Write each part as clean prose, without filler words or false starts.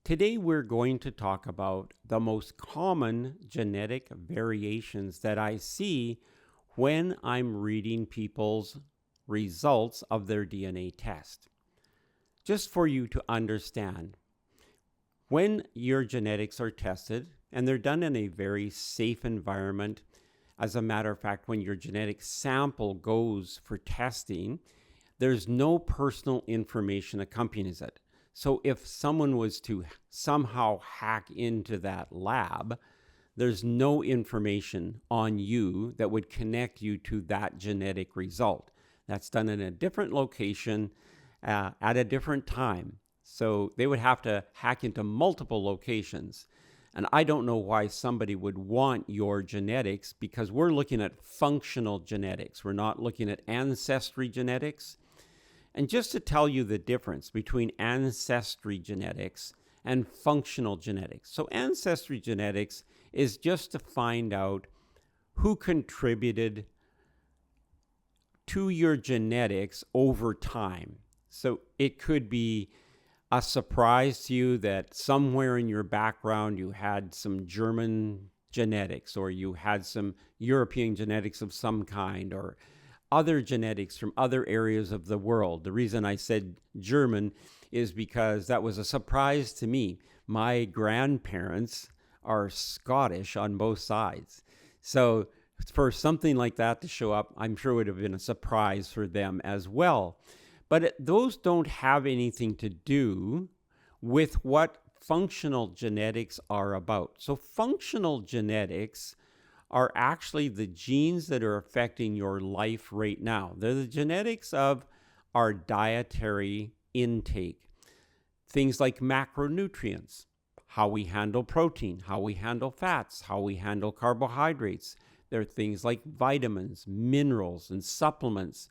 Today we're going to talk about the most common genetic variations that I see when I'm reading people's results of their DNA test. Just for you to understand, when your genetics are tested, and they're done in a very safe environment, as a matter of fact, when your genetic sample goes for testing, there's no personal information accompanies it. So if someone was to somehow hack into that lab, there's no information on you that would connect you to that genetic result. That's done in a different location at a different time. So they would have to hack into multiple locations. And I don't know why somebody would want your genetics, because we're looking at functional genetics. We're not looking at ancestry genetics. And just to tell you the difference between ancestry genetics and functional genetics. So ancestry genetics is just to find out who contributed to your genetics over time. So it could be a surprise to you that somewhere in your background you had some German genetics, or you had some European genetics of some kind, or other genetics from other areas of the world. The reason I said German is because that was a surprise to me. My grandparents are Scottish on both sides. So for something like that to show up, I'm sure it would have been a surprise for them as well. But those don't have anything to do with what functional genetics are about. So functional genetics are actually the genes that are affecting your life right now. They're the genetics of our dietary intake. Things like macronutrients, how we handle protein, how we handle fats, how we handle carbohydrates. There are things like vitamins, minerals, and supplements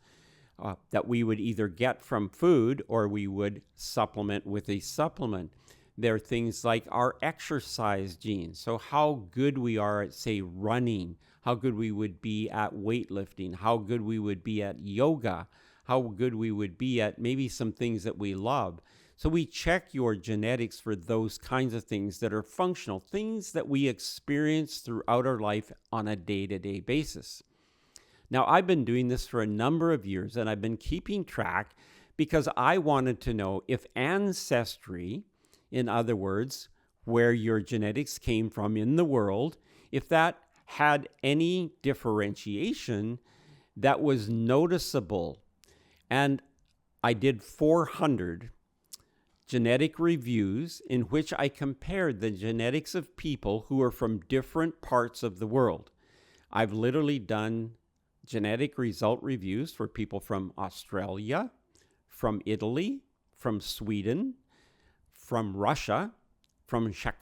that we would either get from food or we would supplement with a supplement. There are things like our exercise genes. So how good we are at, say, running, how good we would be at weightlifting, how good we would be at yoga, how good we would be at maybe some things that we love. So we check your genetics for those kinds of things that are functional, things that we experience throughout our life on a day-to-day basis. Now, I've been doing this for a number of years, and I've been keeping track because I wanted to know if ancestry, in other words, where your genetics came from in the world, if that had any differentiation that was noticeable. And I did 400 genetic reviews in which I compared the genetics of people who are from different parts of the world. I've literally done genetic result reviews for people from Australia, from Italy, from Sweden, from Russia, from Czech.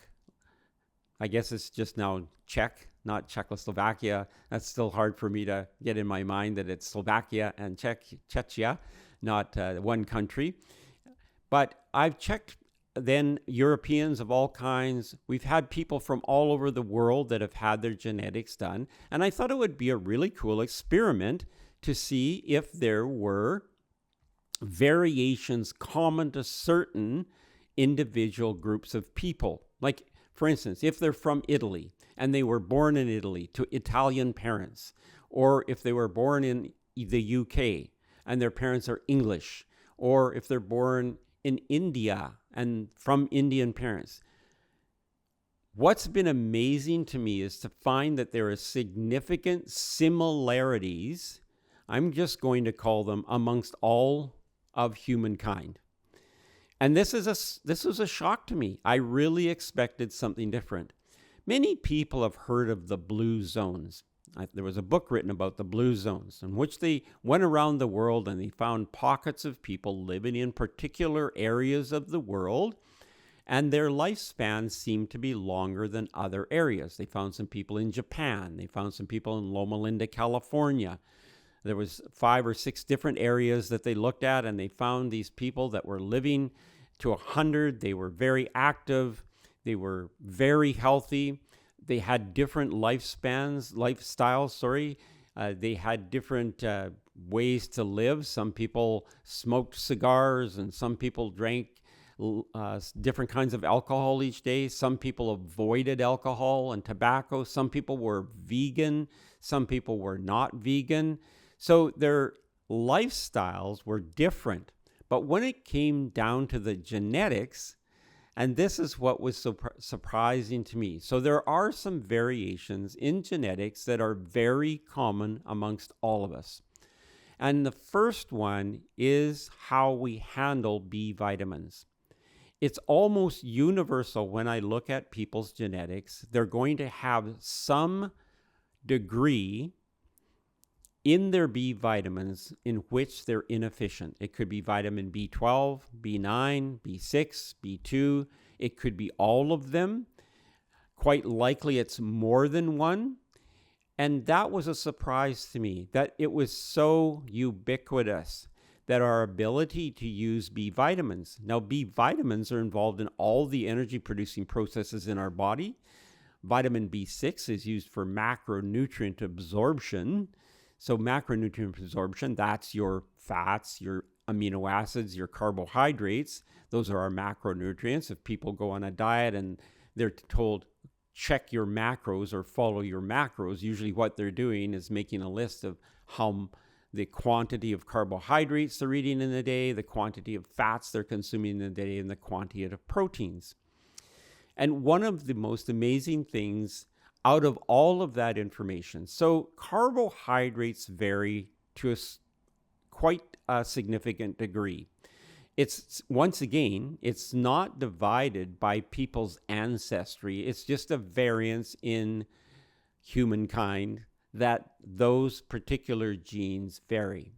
I guess it's just now Czech, not Czechoslovakia. That's still hard for me to get in my mind that it's Slovakia and Czechia, not one country. But I've checked then Europeans of all kinds. We've had people from all over the world that have had their genetics done. And I thought it would be a really cool experiment to see if there were variations common to certain individual groups of people. Like, for instance, if they're from Italy and they were born in Italy to Italian parents, or if they were born in the UK and their parents are English, or if they're born in India and from Indian parents. What's been amazing to me is to find that there are significant similarities, I'm just going to call them, amongst all of humankind. And this was a shock to me. I really expected something different. Many people have heard of the blue zones. There was a book written about the blue zones in which they went around the world and they found pockets of people living in particular areas of the world, and their lifespans seemed to be longer than other areas. They found some people in Japan. They found some people in Loma Linda, California. There was 5 or 6 different areas that they looked at, and they found these people that were living to 100. They were very active. They were very healthy. They had different lifestyles. They had different ways to live. Some people smoked cigars and some people drank different kinds of alcohol each day. Some people avoided alcohol and tobacco. Some people were vegan. Some people were not vegan. So their lifestyles were different. But when it came down to the genetics, and this is what was so surprising to me. So there are some variations in genetics that are very common amongst all of us. And the first one is how we handle B vitamins. It's almost universal when I look at people's genetics. They're going to have some degree in their B vitamins in which they're inefficient. It could be vitamin B12, B9, B6, B2. It could be all of them. Quite likely it's more than one. And that was a surprise to me, that it was so ubiquitous, that our ability to use B vitamins. Now, B vitamins are involved in all the energy producing processes in our body. Vitamin B6 is used for macronutrient absorption. So macronutrient absorption, that's your fats, your amino acids, your carbohydrates. Those are our macronutrients. If people go on a diet and they're told, check your macros or follow your macros, usually what they're doing is making a list of the quantity of carbohydrates they're eating in a day, the quantity of fats they're consuming in a day, and the quantity of proteins. And one of the most amazing things out of all of that information, so carbohydrates vary to quite a significant degree. It's, once again, it's not divided by people's ancestry. It's just a variance in humankind that those particular genes vary.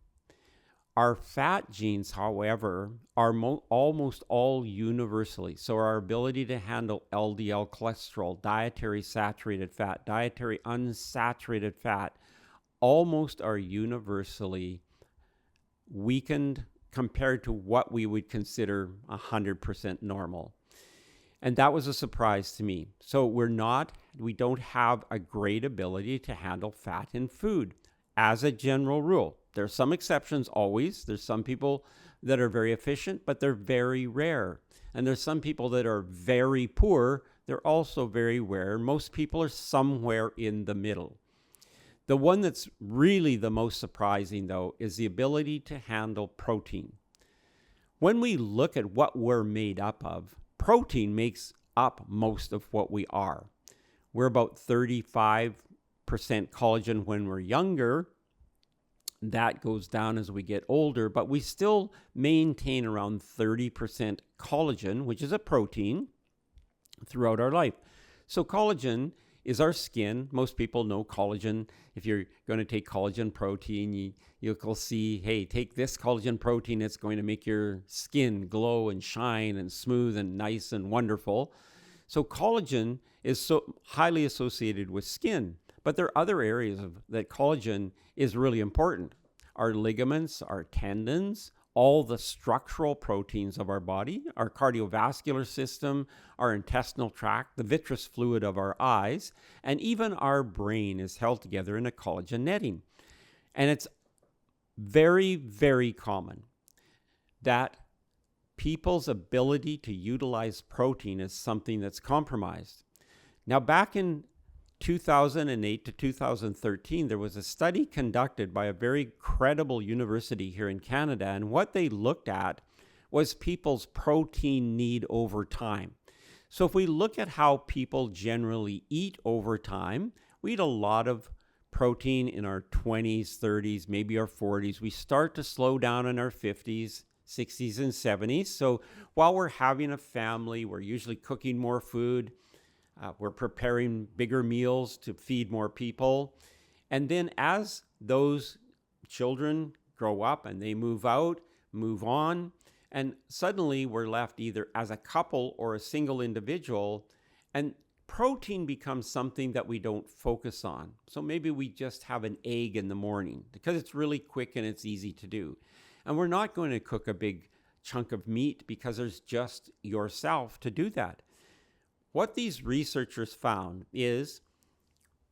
Our fat genes, however, are almost all universally. So our ability to handle LDL cholesterol, dietary saturated fat, dietary unsaturated fat, almost are universally weakened compared to what we would consider 100% normal. And that was a surprise to me. So we don't have a great ability to handle fat in food as a general rule. There are some exceptions always. There's some people that are very efficient, but they're very rare. And there's some people that are very poor. They're also very rare. Most people are somewhere in the middle. The one that's really the most surprising, though, is the ability to handle protein. When we look at what we're made up of, protein makes up most of what we are. We're about 35% collagen when we're younger. That goes down as we get older, but we still maintain around 30% collagen, which is a protein, throughout our life. So collagen is our skin. Most people know collagen. If you're going to take collagen protein, you'll see, hey, take this collagen protein. It's going to make your skin glow and shine and smooth and nice and wonderful. So collagen is so highly associated with skin. But there are other areas that collagen is really important. Our ligaments, our tendons, all the structural proteins of our body, our cardiovascular system, our intestinal tract, the vitreous fluid of our eyes, and even our brain is held together in a collagen netting. And it's very, very common that people's ability to utilize protein is something that's compromised. Now, back in 2008 to 2013, there was a study conducted by a very credible university here in Canada, and what they looked at was people's protein need over time. So if we look at how people generally eat over time, we eat a lot of protein in our 20s, 30s, maybe our 40s. We start to slow down in our 50s, 60s, and 70s. So while we're having a family, we're usually cooking more food. We're preparing bigger meals to feed more people. And then as those children grow up and they move out, move on, and suddenly we're left either as a couple or a single individual, and protein becomes something that we don't focus on. So maybe we just have an egg in the morning because it's really quick and it's easy to do. And we're not going to cook a big chunk of meat because there's just yourself to do that. What these researchers found is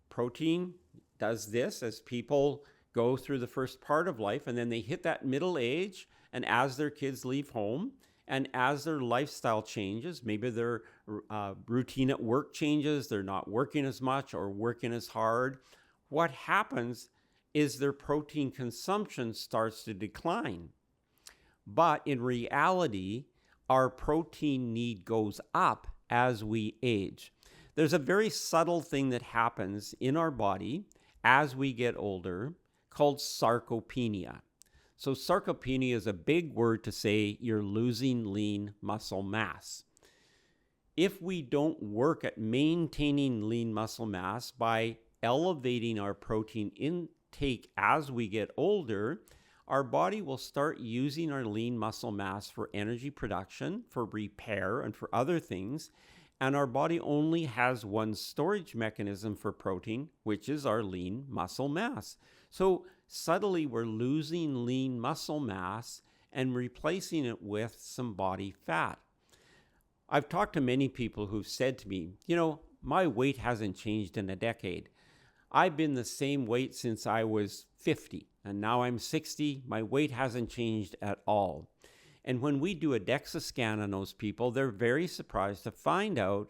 protein does this as people go through the first part of life, and then they hit that middle age, and as their kids leave home And as their lifestyle changes, maybe their routine at work changes, they're not working as much or working as hard, what happens is their protein consumption starts to decline. But in reality, our protein need goes up as we age. There's a very subtle thing that happens in our body as we get older called sarcopenia. So sarcopenia is a big word to say you're losing lean muscle mass. If we don't work at maintaining lean muscle mass by elevating our protein intake as we get older, our body will start using our lean muscle mass for energy production, for repair, and for other things. And our body only has one storage mechanism for protein, which is our lean muscle mass. So subtly, we're losing lean muscle mass and replacing it with some body fat. I've talked to many people who've said to me, my weight hasn't changed in a decade. I've been the same weight since I was 50, and now I'm 60. My weight hasn't changed at all. And when we do a DEXA scan on those people, they're very surprised to find out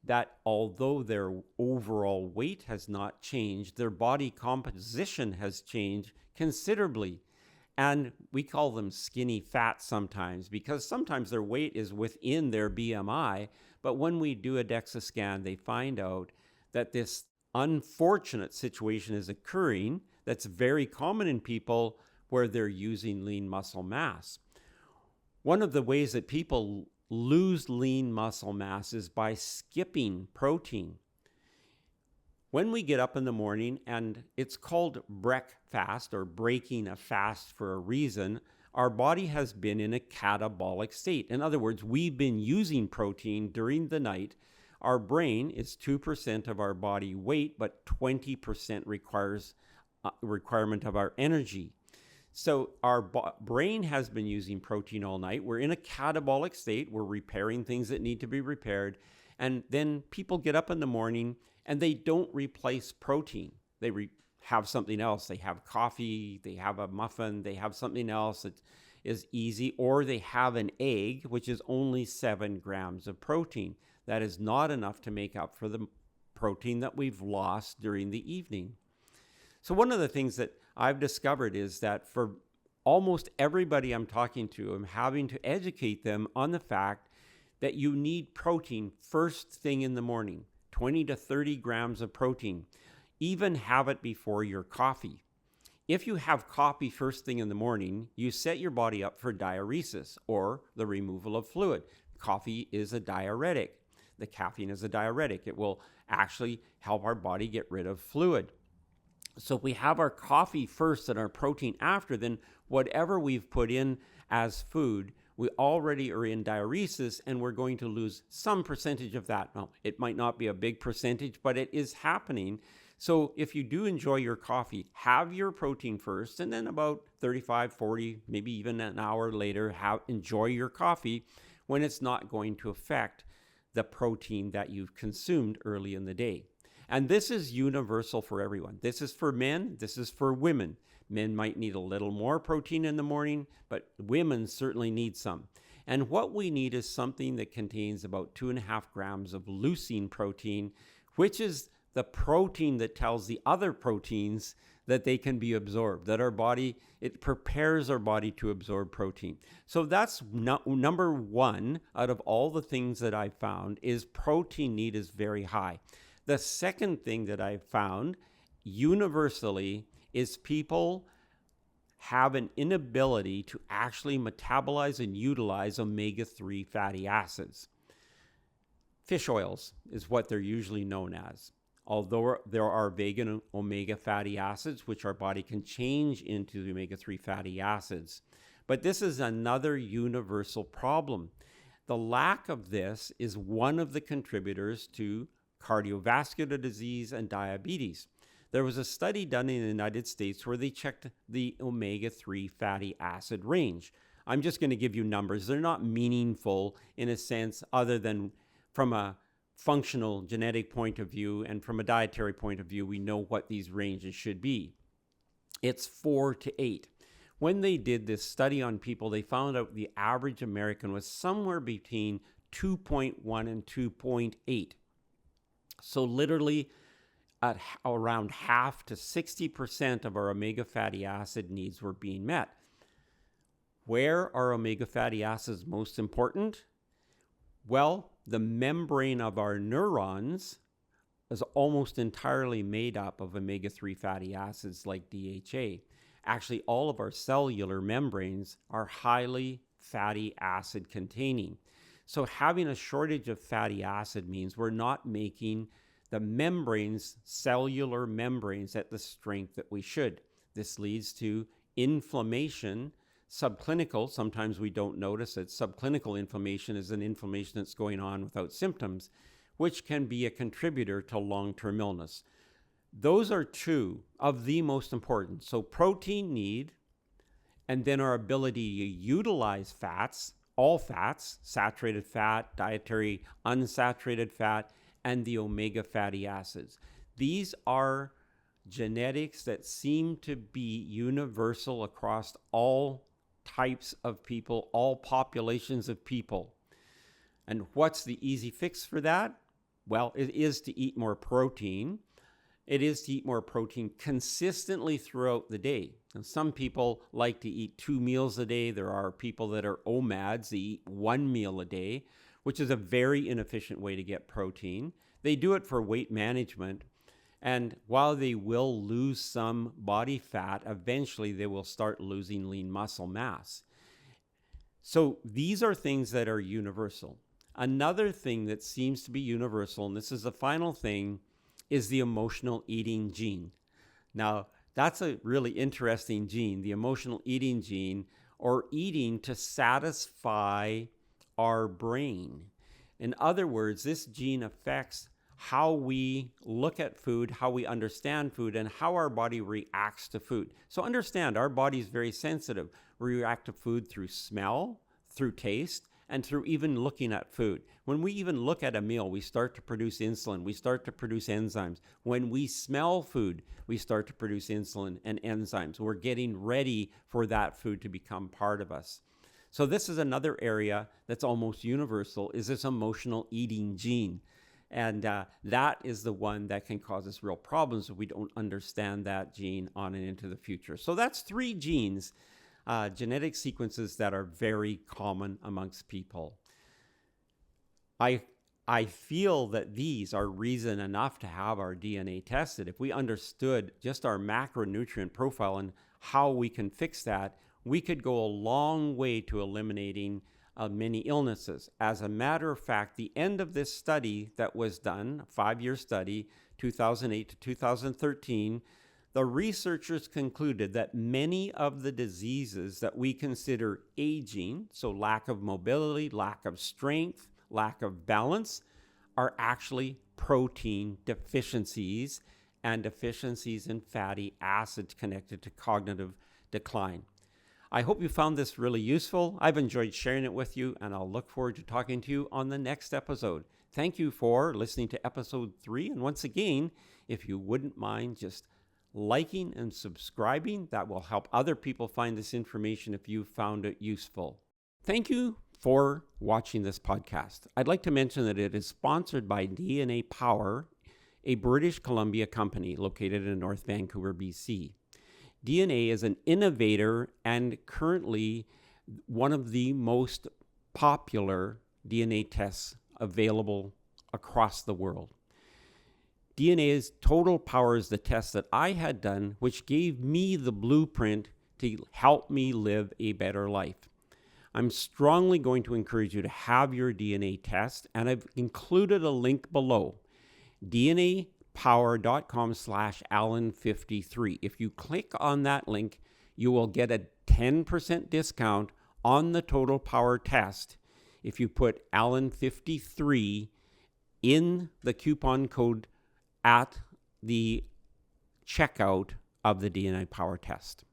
that although their overall weight has not changed, their body composition has changed considerably. And we call them skinny fat sometimes, because sometimes their weight is within their BMI. But when we do a DEXA scan, they find out that this unfortunate situation is occurring that's very common in people where they're using lean muscle mass. One of the ways that people lose lean muscle mass is by skipping protein. When we get up in the morning, and it's called breakfast or breaking a fast for a reason, our body has been in a catabolic state. In other words, we've been using protein during the night. Our brain is 2% of our body weight, but 20% requirement of our energy. So our brain has been using protein all night. We're in a catabolic state. We're repairing things that need to be repaired. And then people get up in the morning and they don't replace protein. They have something else. They have coffee, they have a muffin, they have something else that is easy, or they have an egg, which is only 7 grams of protein. That is not enough to make up for the protein that we've lost during the evening. So one of the things that I've discovered is that for almost everybody I'm talking to, I'm having to educate them on the fact that you need protein first thing in the morning, 20 to 30 grams of protein. Even have it before your coffee. If you have coffee first thing in the morning, you set your body up for diuresis, or the removal of fluid. Coffee is a diuretic. The caffeine is a diuretic. It will actually help our body get rid of fluid. So if we have our coffee first and our protein after, then whatever we've put in as food, we already are in diuresis, and we're going to lose some percentage of that. Now, it might not be a big percentage, but it is happening. So if you do enjoy your coffee, have your protein first, and then about 35, 40, maybe even an hour later, enjoy your coffee when it's not going to affect the protein that you've consumed early in the day. And this is universal for everyone. This is for men. This is for women. Men might need a little more protein in the morning, but women certainly need some. And what we need is something that contains about 2.5 grams of leucine protein, which is the protein that tells the other proteins that they can be absorbed, that our body, it prepares our body to absorb protein. So that's number one out of all the things that I've found is protein need is very high. The second thing that I've found universally is people have an inability to actually metabolize and utilize omega-3 fatty acids. Fish oils is what they're usually known as. Although there are vegan omega fatty acids, which our body can change into the omega-3 fatty acids. But this is another universal problem. The lack of this is one of the contributors to cardiovascular disease and diabetes. There was a study done in the United States where they checked the omega-3 fatty acid range. I'm just going to give you numbers. They're not meaningful in a sense other than from a functional genetic point of view, and from a dietary point of view, we know what these ranges should be. It's 4 to 8, When they did this study on people, they found out the average American was somewhere between 2.1 and 2.8. So literally at around half to 60% of our omega fatty acid needs were being met. Where are omega fatty acids most important? Well, the membrane of our neurons is almost entirely made up of omega-3 fatty acids like DHA. Actually, all of our cellular membranes are highly fatty acid containing. So having a shortage of fatty acid means we're not making the membranes, cellular membranes, at the strength that we should. This leads to inflammation. Subclinical, sometimes we don't notice it. Subclinical inflammation is an inflammation that's going on without symptoms, which can be a contributor to long-term illness. Those are two of the most important. So protein need, and then our ability to utilize fats, all fats, saturated fat, dietary unsaturated fat, and the omega fatty acids. These are genetics that seem to be universal across all types of people, all populations of people. And what's the easy fix for that? Well, it is to eat more protein. It is to eat more protein consistently throughout the day. And some people like to eat 2 meals a day. There are people that are OMADs, they eat 1 meal a day, which is a very inefficient way to get protein. They do it for weight management. And while they will lose some body fat, eventually they will start losing lean muscle mass. So these are things that are universal. Another thing that seems to be universal, and this is the final thing, is the emotional eating gene. Now, that's a really interesting gene, the emotional eating gene, or eating to satisfy our brain. In other words, this gene affects how we look at food, how we understand food, and how our body reacts to food. So understand, our body is very sensitive. We react to food through smell, through taste, and through even looking at food. When we even look at a meal, we start to produce insulin. We start to produce enzymes. When we smell food, we start to produce insulin and enzymes. We're getting ready for that food to become part of us. So this is another area that's almost universal, is this emotional eating gene. And that is the one that can cause us real problems if we don't understand that gene on and into the future. So that's 3 genes, genetic sequences that are very common amongst people. I feel that these are reason enough to have our DNA tested. If we understood just our macronutrient profile and how we can fix that, we could go a long way to eliminating many illnesses. As a matter of fact, the end of this study that was done, a 5-year study, 2008 to 2013, the researchers concluded that many of the diseases that we consider aging, so lack of mobility, lack of strength, lack of balance, are actually protein deficiencies and deficiencies in fatty acids connected to cognitive decline. I hope you found this really useful. I've enjoyed sharing it with you, and I'll look forward to talking to you on the next episode. Thank you for listening to episode 3. And once again, if you wouldn't mind just liking and subscribing, that will help other people find this information if you found it useful. Thank you for watching this podcast. I'd like to mention that it is sponsored by DNA Power, a British Columbia company located in North Vancouver, BC. DNA is an innovator and currently one of the most popular DNA tests available across the world. DNA's Total Power is the test that I had done, which gave me the blueprint to help me live a better life. I'm strongly going to encourage you to have your DNA test, and I've included a link below, dnapower.com/Alan53. If you click on that link, you will get a 10% discount on the Total Power test if you put Alan53 in the coupon code at the checkout of the DNA Power test.